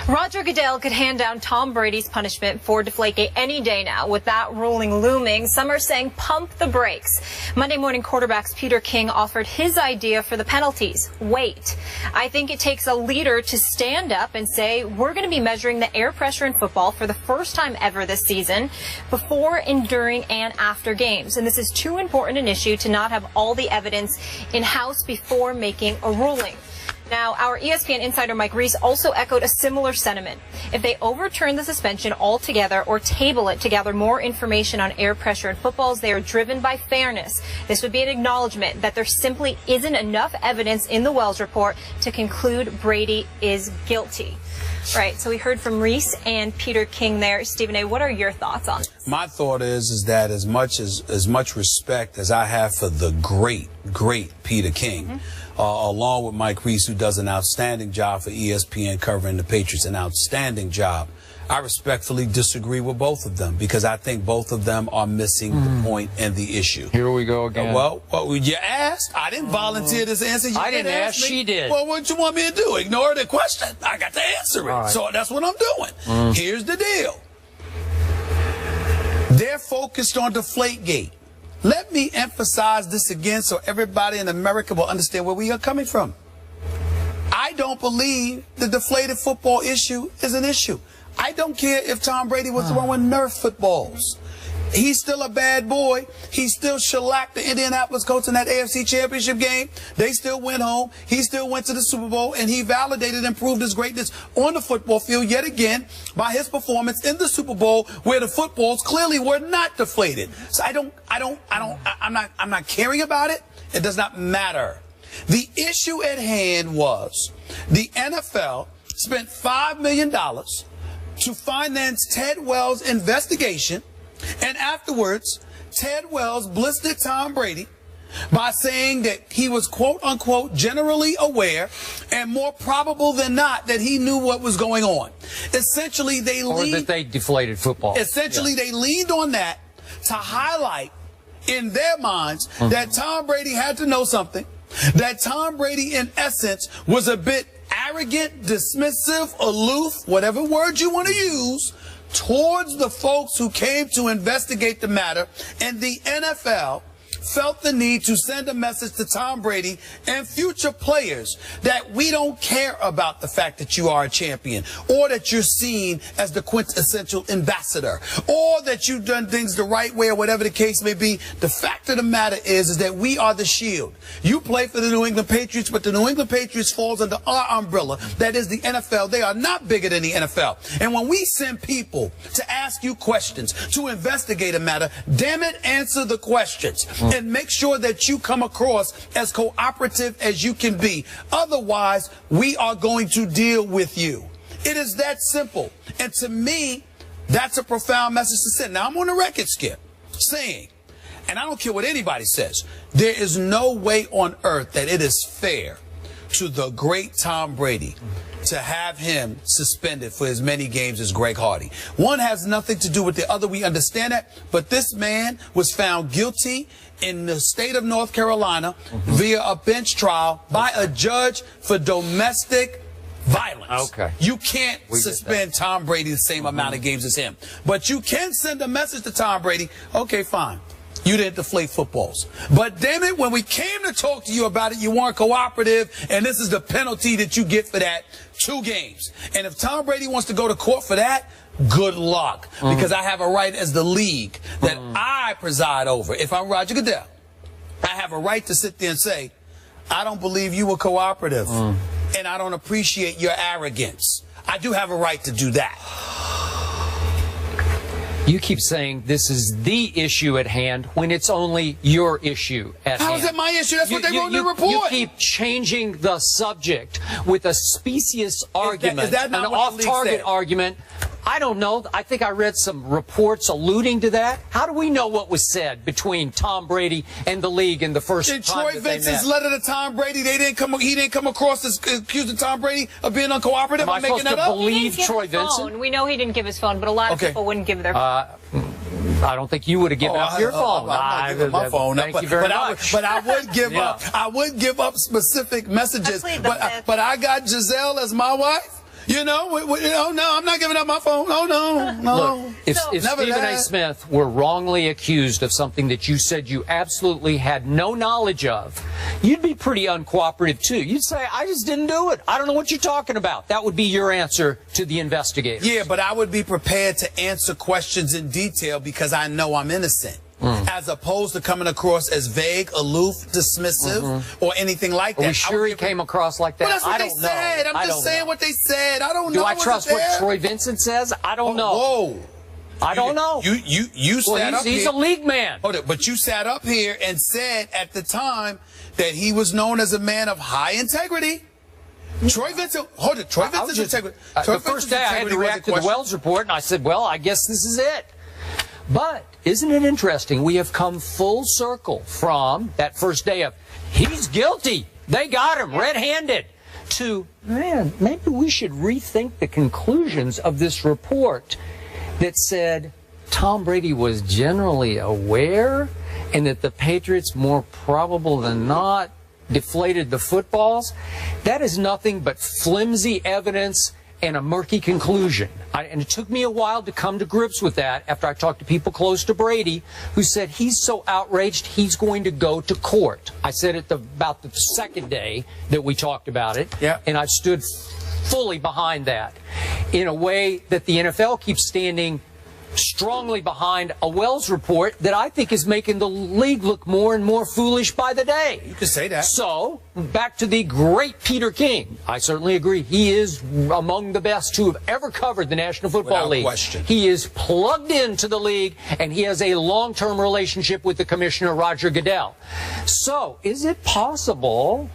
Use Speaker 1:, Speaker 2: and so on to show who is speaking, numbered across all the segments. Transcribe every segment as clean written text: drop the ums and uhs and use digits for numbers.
Speaker 1: Roger Goodell could hand down Tom Brady's punishment for Deflategate any day now. With that ruling looming, some are saying pump the brakes. Monday morning quarterbacks Peter King offered his idea for the penalties. Wait. I think it takes a leader to stand up and say, we're going to be measuring the air pressure in football for the first time ever this season, before, during, and after games. And this is too important an issue to not have all the evidence in-house before making a ruling. Now, our ESPN insider Mike Reese also echoed a similar sentiment. If they overturn the suspension altogether or table it to gather more information on air pressure in footballs, they are driven by fairness. This would be an acknowledgement that there simply isn't enough evidence in the Wells report to conclude Brady is guilty. Right, so we heard from Reese and Peter King there. Stephen A., what are your thoughts on this?
Speaker 2: My thought is that as much respect as I have for the great Peter King, along with Mike Reese, who does an outstanding job for ESPN covering the Patriots, an outstanding job, I respectfully disagree with both of them because I think both of them are missing the point and the issue.
Speaker 3: Here we go again.
Speaker 2: Well, you asked. I didn't volunteer this answer.
Speaker 3: I didn't ask. She did.
Speaker 2: Well, what you want me to do? Ignore the question? I got to answer it. Right. So that's what I'm doing. Here's the deal. They're focused on Deflategate. Let me emphasize this again so everybody in America will understand where we are coming from. I don't believe the deflated football issue is an issue. I don't care if Tom Brady was throwing Nerf footballs. He's still a bad boy. He still shellacked the Indianapolis Colts in that AFC Championship game. They still went home. He still went to the Super Bowl, and he validated and proved his greatness on the football field yet again by his performance in the Super Bowl, where the footballs clearly were not deflated. So I'm not caring about it. It does not matter. The issue at hand was the NFL spent $5 million to finance Ted Wells' investigation, and afterwards, Ted Wells blistered Tom Brady by saying that he was, quote unquote, generally aware and more probable than not that he knew what was going on. Essentially, they
Speaker 3: that they deflated football.
Speaker 2: Essentially, they leaned on that to highlight in their minds that Tom Brady had to know something, that Tom Brady, in essence, was a bit arrogant, dismissive, aloof, whatever word you want to use, towards the folks who came to investigate the matter, and the NFL felt the need to send a message to Tom Brady and future players that we don't care about the fact that you are a champion, or that you're seen as the quintessential ambassador, or that you've done things the right way, or whatever the case may be. The fact of the matter is that we are the shield. You play for the New England Patriots, but the New England Patriots falls under our umbrella. That is the NFL. They are not bigger than the NFL. And when we send people to ask you questions, to investigate a matter, damn it, answer the questions. And make sure that you come across as cooperative as you can be. Otherwise, we are going to deal with you. It is that simple. And to me, that's a profound message to send. Now, I'm on the record, Skip, saying, and I don't care what anybody says, there is no way on earth that it is fair to the great Tom Brady to have him suspended for as many games as Greg Hardy. One has nothing to do with the other. We understand that. But this man was found guilty in the state of North Carolina via a bench trial by a judge for domestic violence. Okay. You can't suspend Tom Brady the same amount of games as him. But you can send a message to Tom Brady. Okay, fine. You didn't deflate footballs. But damn it, when we came to talk to you about it, you weren't cooperative, and this is the penalty that you get for that, 2 games. And if Tom Brady wants to go to court for that, good luck. Because I have a right as the league that I preside over. If I'm Roger Goodell, I have a right to sit there and say, I don't believe you were cooperative, and I don't appreciate your arrogance. I do have a right to do that.
Speaker 3: You keep saying this is the issue at hand when it's only your issue at hand.
Speaker 2: How is it my issue? That's what they wrote in the report.
Speaker 3: You keep changing the subject with a specious argument,
Speaker 2: is that not
Speaker 3: an
Speaker 2: off-target
Speaker 3: argument. I don't know. I think I read some reports alluding to that. How do we know what was said between Tom Brady and the league in the first time
Speaker 2: Troy
Speaker 3: that they
Speaker 2: Vincent's
Speaker 3: met?
Speaker 2: letter to Tom Brady, he didn't come across as accusing Tom Brady of being uncooperative.
Speaker 3: Am I supposed to believe Troy Vincent?
Speaker 1: We know he didn't give his phone, but a lot of people wouldn't give their phone.
Speaker 3: I don't think you would have given up your phone.
Speaker 2: I'm not giving my phone.
Speaker 3: Thank you very much.
Speaker 2: But I would give up. I would give up specific messages. But I got Giselle as my wife. You know, oh no, I'm not giving up my phone. Oh no.
Speaker 3: Look, if Stephen A. Smith were wrongly accused of something that you said you absolutely had no knowledge of, you'd be pretty uncooperative too. You'd say, I just didn't do it. I don't know what you're talking about. That would be your answer to the investigators.
Speaker 2: Yeah, but I would be prepared to answer questions in detail because I know I'm innocent. As opposed to coming across as vague, aloof, dismissive, or anything like that.
Speaker 3: Are we sure he came across like that?
Speaker 2: Well, that's what
Speaker 3: I
Speaker 2: they
Speaker 3: don't
Speaker 2: said.
Speaker 3: know.
Speaker 2: I'm just saying what they said. I don't know.
Speaker 3: Do I trust what Troy Vincent says? I don't know.
Speaker 2: Whoa.
Speaker 3: I don't know.
Speaker 2: You sat up here.
Speaker 3: He's a league man.
Speaker 2: Hold it, but you sat up here and said at the time that he was known as a man of high integrity. Troy Vincent, hold it. Troy Vincent's integrity.
Speaker 3: The first day I had to react to the Wells report, and I said, well, I guess this is it. But isn't it interesting? We have come full circle from that first day of, he's guilty, they got him red-handed, to, man, maybe we should rethink the conclusions of this report that said Tom Brady was generally aware and that the Patriots, more probable than not, deflated the footballs. That is nothing but flimsy evidence and a murky conclusion. And it took me a while to come to grips with that after I talked to people close to Brady who said he's so outraged he's going to go to court. I said it about the second day that we talked about it, and I've stood fully behind that in a way that the NFL keeps standing strongly behind a Wells report that I think is making the league look more and more foolish by the day.
Speaker 2: You can say that.
Speaker 3: So, back to the great Peter King. I certainly agree. He is among the best to have ever covered the National Football League.
Speaker 2: Without question.
Speaker 3: He is plugged into the league, and he has a long-term relationship with the commissioner, Roger Goodell. So, is it possible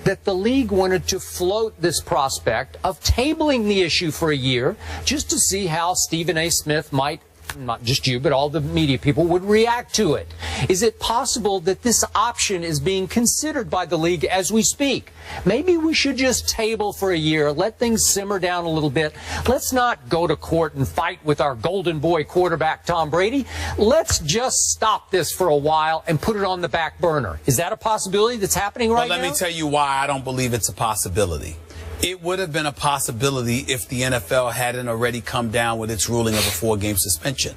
Speaker 3: that the league wanted to float this prospect of tabling the issue for a year just to see how Stephen A. Smith might, not just you, but all the media people would react to it? Is it possible that this option is being considered by the league as we speak? Maybe we should just table for a year, let things simmer down a little bit. Let's not go to court and fight with our golden boy quarterback, Tom Brady. Let's just stop this for a while and put it on the back burner. Is that a possibility that's happening right now?
Speaker 2: Let me tell you why I don't believe it's a possibility. It would have been a possibility if the NFL hadn't already come down with its ruling of a 4-game suspension.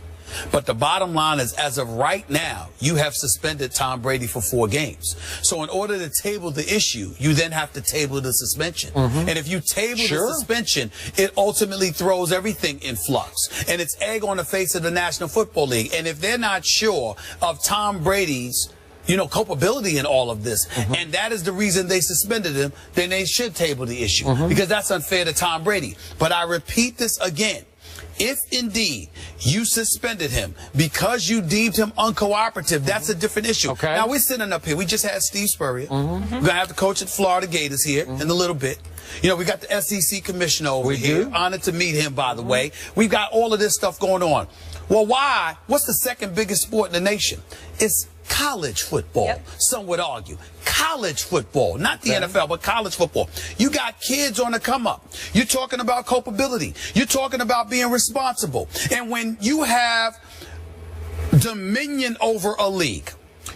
Speaker 2: But the bottom line is, as of right now, you have suspended Tom Brady for 4 games. So in order to table the issue, you then have to table the suspension. And if you table the suspension, it ultimately throws everything in flux. And it's egg on the face of the National Football League. And if they're not sure of Tom Brady's culpability in all of this, and that is the reason they suspended him, then they should table the issue, because that's unfair to Tom Brady. But I repeat this again. If indeed you suspended him because you deemed him uncooperative, that's a different issue. Now, we're sitting up here. We just had Steve Spurrier. We're going to have the coach at Florida Gators here in a little bit. You know, we got the SEC commissioner over here. Honored to meet him, by the way. We've got all of this stuff going on. Well, why? What's the second biggest sport in the nation? It's college football, some would argue. College football, not the NFL, but college football. You got kids on the come up. You're talking about culpability. You're talking about being responsible. And when you have dominion over a league,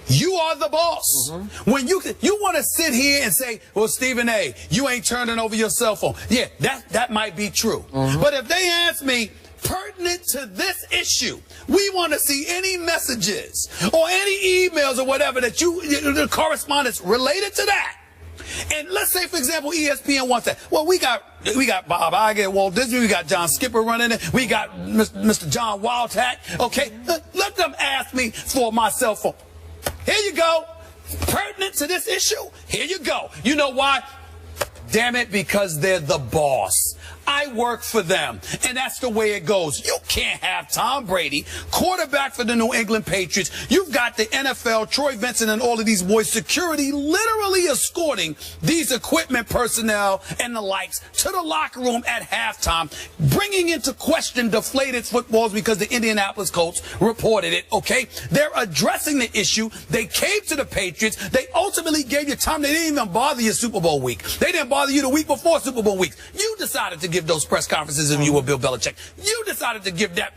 Speaker 2: you are the boss. When you want to sit here and say, well, Stephen A., you ain't turning over your cell phone. Yeah, that might be true. But if they ask me, pertinent to this issue, we want to see any messages or any emails or whatever that the correspondence related to that. And let's say, for example, ESPN wants that. Well, we got Bob Iger, Walt Disney, we got John Skipper running it, we got Mr. John Wildhack. Okay, let them ask me for my cell phone. Here you go. Pertinent to this issue. Here you go. You know why? Damn it, because they're the boss. I work for them, and that's the way it goes. You can't have Tom Brady, quarterback for the New England Patriots. You've got the NFL, Troy Vincent, and all of these boys, security literally escorting these equipment personnel and the likes to the locker room at halftime, bringing into question deflated footballs because the Indianapolis Colts reported it, okay? They're addressing the issue. They came to the Patriots. They ultimately gave you time. They didn't even bother you Super Bowl week. They didn't bother you the week before Super Bowl week. You decided to give those press conferences if you were Bill Belichick. You decided to give that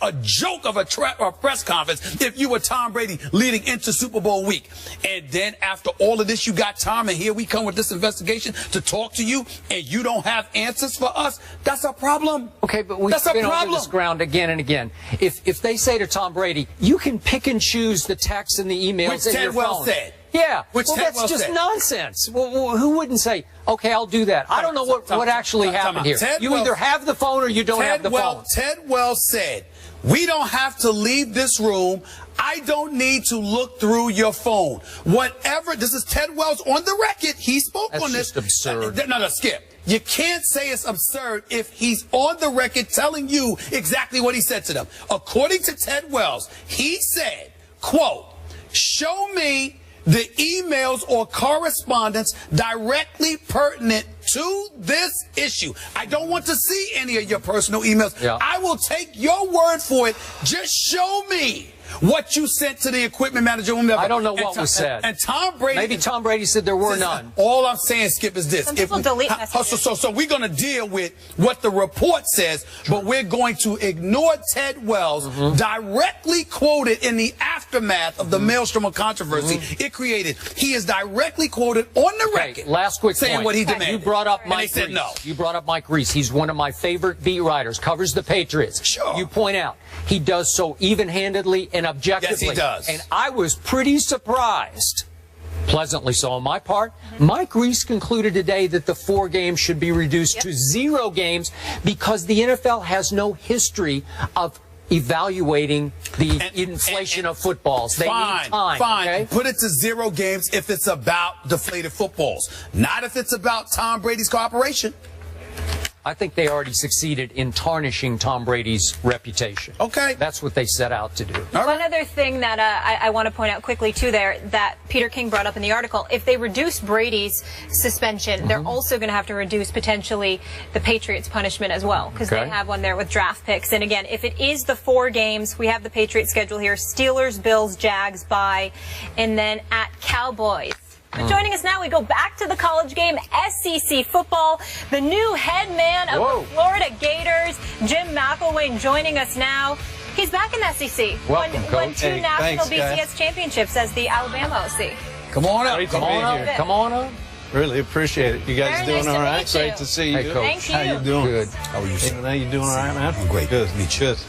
Speaker 2: a joke of a press conference if you were Tom Brady leading into Super Bowl week. And then after all of this, you got Tom, and here we come with this investigation to talk to you, and you don't have answers for us. That's a problem.
Speaker 3: Okay, but we've been over this ground again and again. If they say to Tom Brady, you can pick and choose the texts and the emails in your phone.
Speaker 2: Said.
Speaker 3: Yeah,
Speaker 2: Which
Speaker 3: that's just nonsense. Well, who wouldn't say, okay, I'll do that? I don't know what actually happened here. You either have the phone or you don't have the phone.
Speaker 2: Ted Wells said, we don't have to leave this room. I don't need to look through your phone. Whatever, this is Ted Wells on the record. He spoke on this.
Speaker 3: That's just absurd.
Speaker 2: No, Skip. You can't say it's absurd if he's on the record telling you exactly what he said to them. According to Ted Wells, he said, quote, show me the emails or correspondence directly pertinent to this issue. I don't want to see any of your personal emails.
Speaker 3: Yeah.
Speaker 2: I will take your word for it. Just show me what you sent to the equipment manager.
Speaker 3: I don't know what was said.
Speaker 2: And Tom Brady.
Speaker 3: Maybe Tom Brady said there were none.
Speaker 2: All I'm saying, Skip, is this.
Speaker 1: Some people delete messages.
Speaker 2: So we're going to deal with what the report says, but we're going to ignore Ted Wells directly quoted in the aftermath of the Maelstrom of controversy it created. He is directly quoted on the record.
Speaker 3: Last quick
Speaker 2: saying
Speaker 3: point.
Speaker 2: what he demanded.
Speaker 3: You brought up Mike
Speaker 2: Reese.
Speaker 3: No. You brought up Mike Reese. He's one of my favorite beat writers. Covers the Patriots.
Speaker 2: Sure.
Speaker 3: You point out he does so even-handedly and objectively.
Speaker 2: Yes, he does.
Speaker 3: And I was pretty surprised, pleasantly so on my part. Mike Reese concluded today that the 4 games should be reduced to 0 games because the NFL has no history of evaluating the inflation of footballs. They need time.
Speaker 2: Fine.
Speaker 3: Okay?
Speaker 2: Put it to 0 games if it's about deflated footballs, not if it's about Tom Brady's cooperation.
Speaker 3: I think they already succeeded in tarnishing Tom Brady's reputation.
Speaker 2: Okay.
Speaker 3: That's what they set out to do.
Speaker 1: One other thing that I want to point out quickly, too, there, that Peter King brought up in the article, if they reduce Brady's suspension, they're also going to have to reduce potentially the Patriots' punishment as well, because they have one there with draft picks. And again, if it is the 4 games, we have the Patriots schedule here, Steelers, Bills, Jags, bye, and then at Cowboys. But joining us now, we go back to the college game, SEC football. The new head man of the Florida Gators, Jim McElwain, joining us now. He's back in the SEC.
Speaker 3: Welcome,
Speaker 1: won 2 national BCS
Speaker 4: guys.
Speaker 1: championships as the Alabama OC.
Speaker 2: Come on up.
Speaker 4: Great to
Speaker 3: Come
Speaker 4: be
Speaker 3: on
Speaker 4: here.
Speaker 3: up. Come on up.
Speaker 4: Really appreciate it. You guys
Speaker 1: Very
Speaker 4: doing
Speaker 1: nice to
Speaker 4: all right?
Speaker 1: meet you.
Speaker 4: Great to see you.
Speaker 3: Hey, Coach.
Speaker 1: Thank you.
Speaker 4: How you doing?
Speaker 3: Good.
Speaker 2: How are you, sir?
Speaker 4: Hey, you doing all right, man?
Speaker 2: I'm great.
Speaker 4: Good.
Speaker 2: Meet you.
Speaker 4: Good.